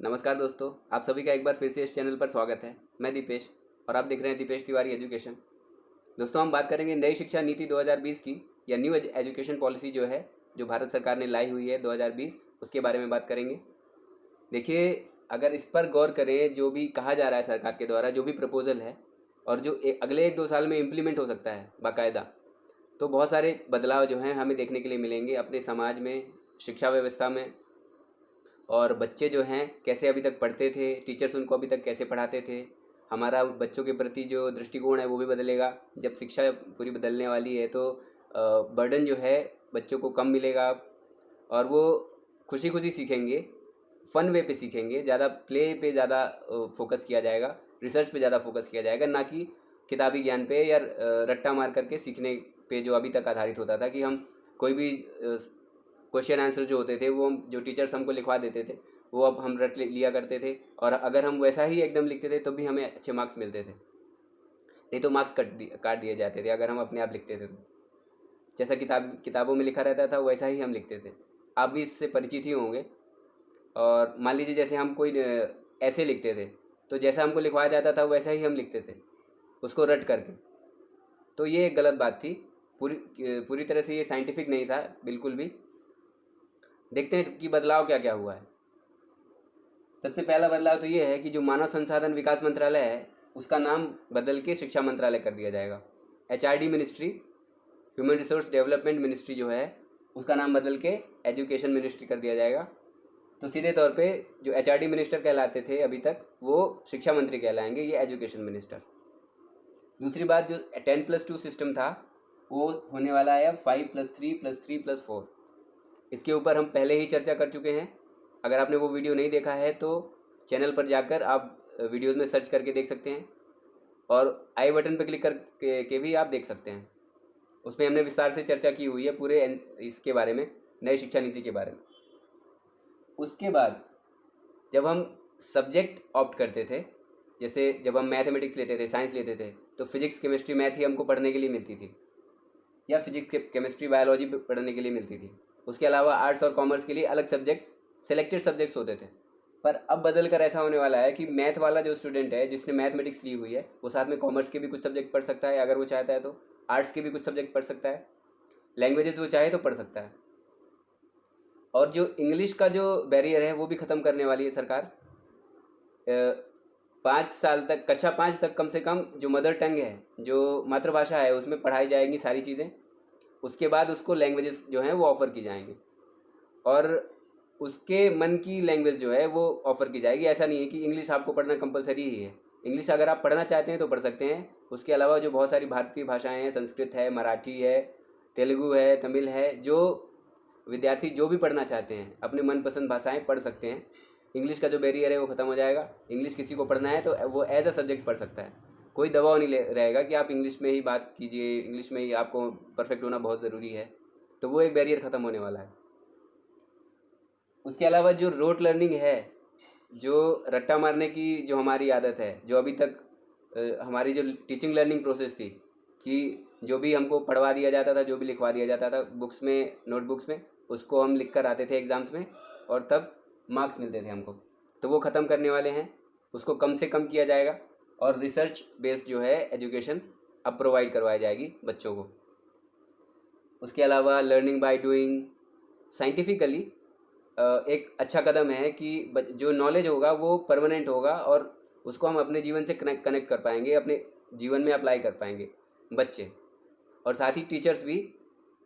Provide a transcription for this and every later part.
नमस्कार दोस्तों, आप सभी का एक बार फिर से इस चैनल पर स्वागत है। मैं दीपेश और आप देख रहे हैं दीपेश तिवारी एजुकेशन। दोस्तों, हम बात करेंगे नई शिक्षा नीति 2020 की या न्यू एजुकेशन पॉलिसी जो भारत सरकार ने लाई हुई है 2020, उसके बारे में बात करेंगे। देखिए, अगर इस पर गौर करें, जो भी कहा जा रहा है सरकार के द्वारा, जो भी प्रपोजल है और जो अगले 1-2 साल में इम्प्लीमेंट हो सकता है बाकायदा, तो बहुत सारे बदलाव जो हैं हमें देखने के लिए मिलेंगे अपने समाज में, शिक्षा व्यवस्था में। और बच्चे जो हैं कैसे अभी तक पढ़ते थे, टीचर्स उनको अभी तक कैसे पढ़ाते थे, हमारा बच्चों के प्रति जो दृष्टिकोण है वो भी बदलेगा। जब शिक्षा पूरी बदलने वाली है तो बर्डन जो है बच्चों को कम मिलेगा और वो खुशी खुशी सीखेंगे, फ़न वे पे सीखेंगे। ज़्यादा प्ले पे ज़्यादा फोकस किया जाएगा, रिसर्च पे ज़्यादा फोकस किया जाएगा, ना कि किताबी ज्ञान पे या रट्टा मार करके सीखने पे जो अभी तक आधारित होता था कि हम कोई भी क्वेश्चन आंसर जो होते थे वो जो टीचर्स हमको लिखवा देते थे वो अब हम रट लिया करते थे। और अगर हम वैसा ही एकदम लिखते थे तो भी हमें अच्छे मार्क्स मिलते थे, नहीं तो मार्क्स काट दिए जाते थे अगर हम अपने आप लिखते थे तो। जैसा किताबों में लिखा रहता था वैसा ही हम लिखते थे। आप भी इससे परिचित ही होंगे। और मान लीजिए जैसे हम कोई ऐसे लिखते थे तो जैसा हमको लिखवाया जाता था वैसा ही हम लिखते थे उसको रट करके। तो ये एक गलत बात थी, पूरी पूरी तरह से ये साइंटिफिक नहीं था बिल्कुल भी। देखते हैं कि बदलाव क्या क्या हुआ है। सबसे पहला बदलाव तो ये है कि जो मानव संसाधन विकास मंत्रालय है उसका नाम बदल के शिक्षा मंत्रालय कर दिया जाएगा। HRD ministry, human resource development ministry जो है उसका नाम बदल के एजुकेशन मिनिस्ट्री कर दिया जाएगा। तो सीधे तौर पे जो HRD मिनिस्टर कहलाते थे अभी तक वो शिक्षा मंत्री कहलाएंगे, ये एजुकेशन मिनिस्टर। दूसरी बात, जो 10+2 सिस्टम था वो होने वाला है 5+3+3+4। इसके ऊपर हम पहले ही चर्चा कर चुके हैं। अगर आपने वो वीडियो नहीं देखा है तो चैनल पर जाकर आप वीडियोज़ में सर्च करके देख सकते हैं और आई बटन पर क्लिक करके भी आप देख सकते हैं। उसमें हमने विस्तार से चर्चा की हुई है पूरे इसके बारे में, नई शिक्षा नीति के बारे में। उसके बाद जब हम सब्जेक्ट ऑप्ट करते थे, जैसे जब हम मैथमेटिक्स लेते थे, साइंस लेते थे, तो फिजिक्स केमिस्ट्री मैथ ही हमको पढ़ने के लिए मिलती थी, या फिजिक्स केमिस्ट्री बायोलॉजी पढ़ने के लिए मिलती थी। उसके अलावा आर्ट्स और कॉमर्स के लिए अलग सब्जेक्ट्स, सेलेक्टेड सब्जेक्ट्स होते थे। पर अब बदल कर ऐसा होने वाला है कि मैथ वाला जो स्टूडेंट है जिसने मैथमेटिक्स ली हुई है वो साथ में कॉमर्स के भी कुछ सब्जेक्ट पढ़ सकता है अगर वो चाहता है तो, आर्ट्स के भी कुछ सब्जेक्ट पढ़ सकता है, लैंग्वेजेस वो चाहे तो पढ़ सकता है। और जो इंग्लिश का जो बैरियर है वो भी ख़त्म करने वाली है सरकार। 5 साल तक, कक्षा 5 तक कम से कम जो मदर टंग है, जो मातृभाषा है, उसमें पढ़ाई जाएंगी सारी चीज़ें। उसके बाद उसको लैंग्वेजेस जो हैं वो ऑफ़र की जाएंगी और उसके मन की लैंग्वेज जो है वो ऑफ़र की जाएगी। ऐसा नहीं है कि इंग्लिश आपको पढ़ना कंपलसरी ही है। इंग्लिश अगर आप पढ़ना चाहते हैं तो पढ़ सकते हैं। उसके अलावा जो बहुत सारी भारतीय भाषाएं हैं, संस्कृत है, मराठी है, तेलुगु है, तमिल है, जो विद्यार्थी जो भी पढ़ना चाहते हैं अपने मनपसंद भाषाएं पढ़ सकते हैं। इंग्लिश का जो बैरियर है वो ख़त्म हो जाएगा। इंग्लिश किसी को पढ़ना है तो वो एज अ सब्जेक्ट पढ़ सकता है। कोई दबाव नहीं रहेगा कि आप इंग्लिश में ही बात कीजिए, इंग्लिश में ही आपको परफेक्ट होना बहुत ज़रूरी है। तो वो एक बैरियर ख़त्म होने वाला है। उसके अलावा जो रोट लर्निंग है, जो रट्टा मारने की जो हमारी आदत है, जो अभी तक हमारी जो टीचिंग लर्निंग प्रोसेस थी कि जो भी हमको पढ़वा दिया जाता था, जो भी लिखवा दिया जाता था बुक्स में, नोटबुक्स में, उसको हम लिख कर आते थे एग्ज़ाम्स में और तब मार्क्स मिलते थे हमको, तो वो ख़त्म करने वाले हैं। उसको कम से कम किया जाएगा और रिसर्च बेस्ड जो है एजुकेशन अब प्रोवाइड करवाई जाएगी बच्चों को। उसके अलावा लर्निंग बाय डूइंग, साइंटिफिकली एक अच्छा कदम है कि जो नॉलेज होगा वो परमानेंट होगा और उसको हम अपने जीवन से कनेक्ट कर पाएंगे, अपने जीवन में अप्लाई कर पाएंगे बच्चे। और साथ ही टीचर्स भी।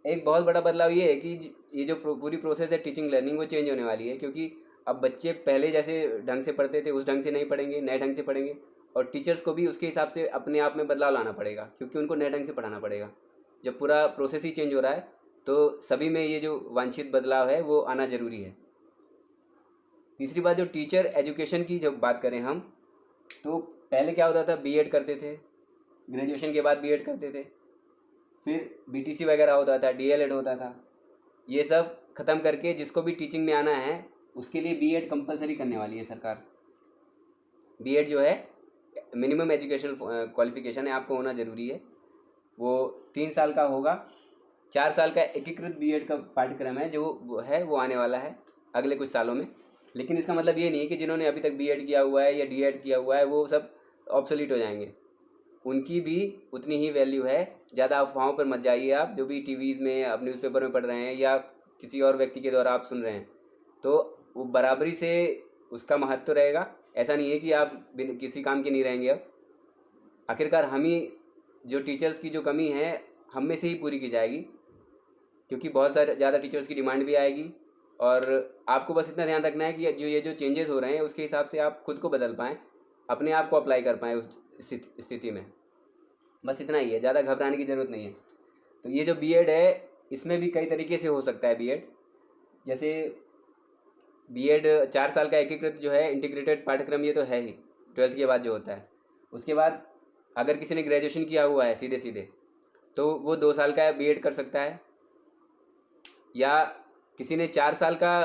एक बहुत बड़ा बदलाव ये है कि ये जो पूरी प्रोसेस है टीचिंग लर्निंग वो चेंज होने वाली है, क्योंकि अब बच्चे पहले जैसे ढंग से पढ़ते थे उस ढंग से नहीं पढ़ेंगे, नए ढंग से पढ़ेंगे। और टीचर्स को भी उसके हिसाब से अपने आप में बदलाव लाना पड़ेगा, क्योंकि उनको नए ढंग से पढ़ाना पड़ेगा। जब पूरा प्रोसेस ही चेंज हो रहा है तो सभी में ये जो वांछित बदलाव है वो आना ज़रूरी है। तीसरी बात, जो टीचर एजुकेशन की जब बात करें हम, तो पहले क्या होता था, बीएड करते थे, ग्रेजुएशन के बाद बीएड करते थे, फिर बीटीसी वगैरह होता था, डीएलएड होता था। ये सब ख़त्म करके जिसको भी टीचिंग में आना है उसके लिए बीएड कंपलसरी करने वाली है सरकार। बीएड जो है मिनिमम एजुकेशन क्वालिफिकेशन है, आपको होना ज़रूरी है। वो 3 साल का होगा। 4 साल का एकीकृत बीएड का पाठ्यक्रम है जो वो आने वाला है अगले कुछ सालों में। लेकिन इसका मतलब ये नहीं है कि जिन्होंने अभी तक बीएड किया हुआ है या डीएड किया हुआ है वो सब ऑब्सोलीट हो जाएंगे। उनकी भी उतनी ही वैल्यू है। ज़्यादा अफवाहों पर मत जाइए आप, जो भी टीवीज़ में अब न्यूज़पेपर में पढ़ रहे हैं या किसी और व्यक्ति के द्वारा आप सुन रहे हैं, तो वो बराबरी से उसका महत्व रहेगा। ऐसा नहीं है कि आप किसी काम के नहीं रहेंगे। अब आखिरकार हम ही, जो टीचर्स की जो कमी है हम में से ही पूरी की जाएगी, क्योंकि बहुत सारे ज़्यादा टीचर्स की डिमांड भी आएगी। और आपको बस इतना ध्यान रखना है कि जो चेंजेस हो रहे हैं उसके हिसाब से आप खुद को बदल पाएँ, अपने आप को अप्लाई कर पाएँ उस स्थिति में। बस इतना ही है, ज़्यादा घबराने की ज़रूरत नहीं है। तो ये जो बीएड है इसमें भी कई तरीके से हो सकता है बीएड। जैसे बीएड 4 साल का एकीकृत जो है इंटीग्रेटेड पाठ्यक्रम, ये तो है ही 12th के बाद जो होता है। उसके बाद अगर किसी ने ग्रेजुएशन किया हुआ है सीधे सीधे, तो वो 2 साल का बीएड कर सकता है। या किसी ने 4 साल का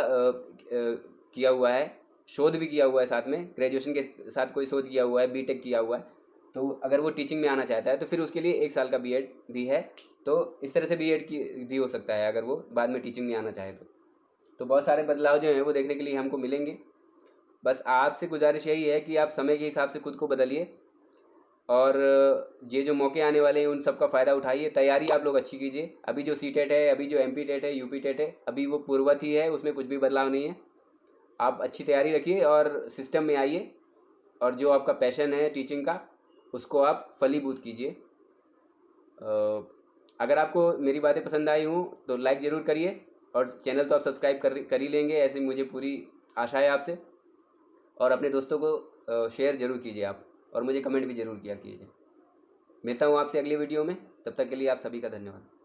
किया हुआ है, शोध भी किया हुआ है साथ में, ग्रेजुएशन के साथ कोई शोध किया हुआ है, बीटेक किया हुआ है, तो अगर वो टीचिंग में आना चाहता है तो फिर उसके लिए 1 साल का बीएड भी है। तो इस तरह से बीएड की भी हो सकता है अगर वो बाद में टीचिंग में आना चाहे तो बहुत सारे बदलाव जो हैं वो देखने के लिए हमको मिलेंगे। बस आपसे गुजारिश यही है कि आप समय के हिसाब से खुद को बदलिए और ये जो मौके आने वाले हैं उन सब का फ़ायदा उठाइए। तैयारी आप लोग अच्छी कीजिए। अभी जो सीटेट है, अभी जो एमपी टेट है, यूपी टेट है, अभी वो पूर्ववत ही है, उसमें कुछ भी बदलाव नहीं है। आप अच्छी तैयारी रखिए और सिस्टम में आइए, और जो आपका पैशन है टीचिंग का उसको आप फलीभूत कीजिए। अगर आपको मेरी बातें पसंद आई हों तो लाइक ज़रूर करिए, और चैनल तो आप सब्सक्राइब कर ही लेंगे, ऐसे मुझे पूरी आशा है आपसे। और अपने दोस्तों को शेयर ज़रूर कीजिए आप, और मुझे कमेंट भी ज़रूर किया कीजिए। मिलता हूँ आपसे अगली वीडियो में, तब तक के लिए आप सभी का धन्यवाद।